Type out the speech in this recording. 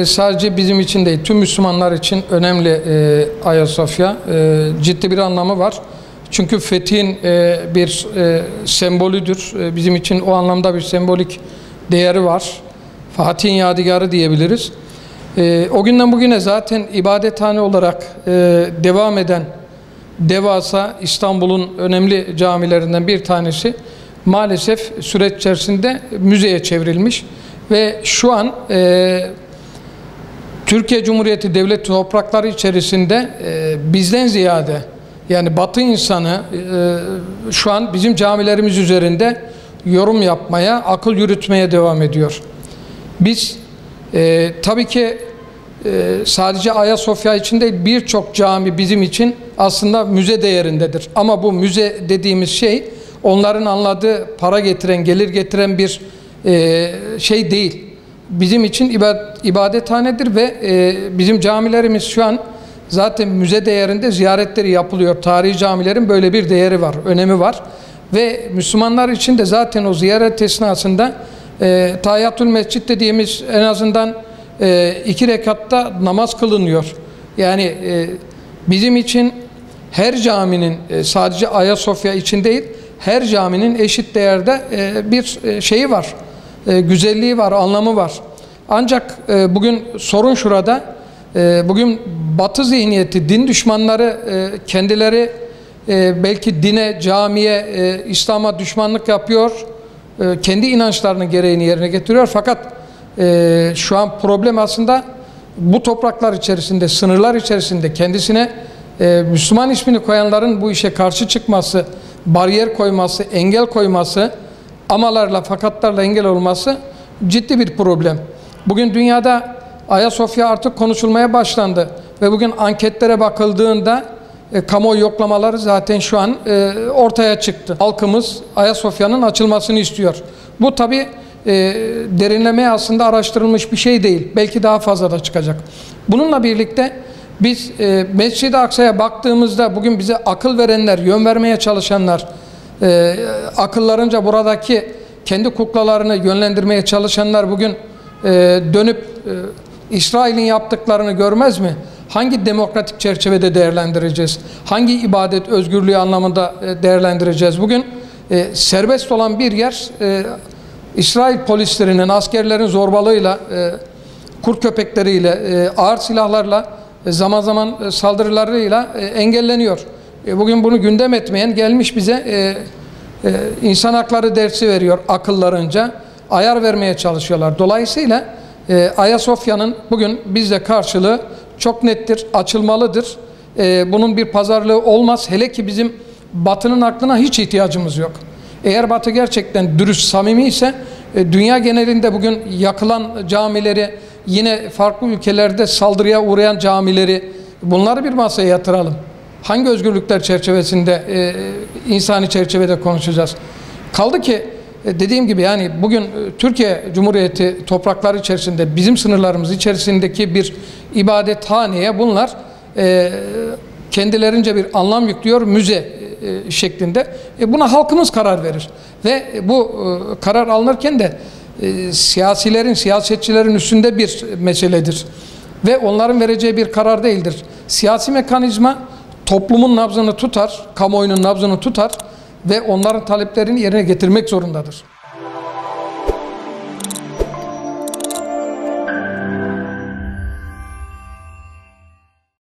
Sadece bizim için değil, tüm Müslümanlar için önemli Ayasofya. Ciddi bir anlamı var. Çünkü fethin bir sembolüdür. Bizim için o anlamda bir sembolik değeri var. Fatih'in yadigarı diyebiliriz. O günden bugüne zaten ibadethane olarak devam eden devasa İstanbul'un önemli camilerinden bir tanesi maalesef süreç içerisinde müzeye çevrilmiş ve şu an Türkiye Cumhuriyeti Devleti toprakları içerisinde bizden ziyade yani Batı insanı şu an bizim camilerimiz üzerinde yorum yapmaya, akıl yürütmeye devam ediyor. Biz tabii ki sadece Ayasofya için değil birçok cami bizim için aslında müze değerindedir. Ama bu müze dediğimiz şey onların anladığı para getiren, gelir getiren bir şey değil. Bizim için ibadethanedir ve bizim camilerimiz şu an zaten müze değerinde ziyaretleri yapılıyor. Tarihi camilerin böyle bir değeri var, önemi var. Ve Müslümanlar için de zaten o ziyaret esnasında Tahiyyatül Mescid dediğimiz en azından 2 rekatta namaz kılınıyor. Yani bizim için her caminin sadece Ayasofya için değil, her caminin eşit değerde bir şeyi var. Güzelliği var, anlamı var. Ancak bugün sorun şurada. Bugün Batı zihniyeti, din düşmanları kendileri belki dine, camiye, İslam'a düşmanlık yapıyor. Kendi inançlarının gereğini yerine getiriyor. Fakat şu an problem aslında bu topraklar içerisinde, sınırlar içerisinde kendisine Müslüman ismini koyanların bu işe karşı çıkması, bariyer koyması, engel koyması, amalarla, fakatlarla engel olması ciddi bir problem. Bugün dünyada Ayasofya artık konuşulmaya başlandı ve bugün anketlere bakıldığında kamuoyu yoklamaları zaten şu an ortaya çıktı. Halkımız Ayasofya'nın açılmasını istiyor. Bu tabi derinlemeye aslında araştırılmış bir şey değil. Belki daha fazla da çıkacak. Bununla birlikte biz Mescid-i Aksa'ya baktığımızda bugün bize akıl verenler, yön vermeye çalışanlar, akıllarınca buradaki kendi kuklalarını yönlendirmeye çalışanlar bugün dönüp İsrail'in yaptıklarını görmez mi? Hangi demokratik çerçevede değerlendireceğiz? Hangi ibadet özgürlüğü anlamında değerlendireceğiz? Bugün serbest olan bir yer İsrail polislerinin, askerlerin zorbalığıyla, kurt köpekleriyle, ağır silahlarla, zaman zaman saldırılarıyla engelleniyor. Bugün bunu gündem etmeyen gelmiş bize insan hakları dersi veriyor akıllarınca. Ayar vermeye çalışıyorlar. Dolayısıyla Ayasofya'nın bugün bizde karşılığı çok nettir, açılmalıdır. Bunun bir pazarlığı olmaz. Hele ki bizim Batı'nın aklına hiç ihtiyacımız yok. Eğer Batı gerçekten dürüst, samimi ise dünya genelinde bugün yakılan camileri, yine farklı ülkelerde saldırıya uğrayan camileri, bunları bir masaya yatıralım. Hangi özgürlükler çerçevesinde, insani çerçevede konuşacağız? Kaldı ki dediğim gibi yani bugün Türkiye Cumhuriyeti toprakları içerisinde bizim sınırlarımız içerisindeki bir ibadethaneye bunlar kendilerince bir anlam yüklüyor müze şeklinde. Buna halkımız karar verir. Ve bu karar alınırken de siyasilerin, siyasetçilerin üstünde bir meseledir. Ve onların vereceği bir karar değildir. Siyasi mekanizma toplumun nabzını tutar, kamuoyunun nabzını tutar ve onların taleplerini yerine getirmek zorundadır.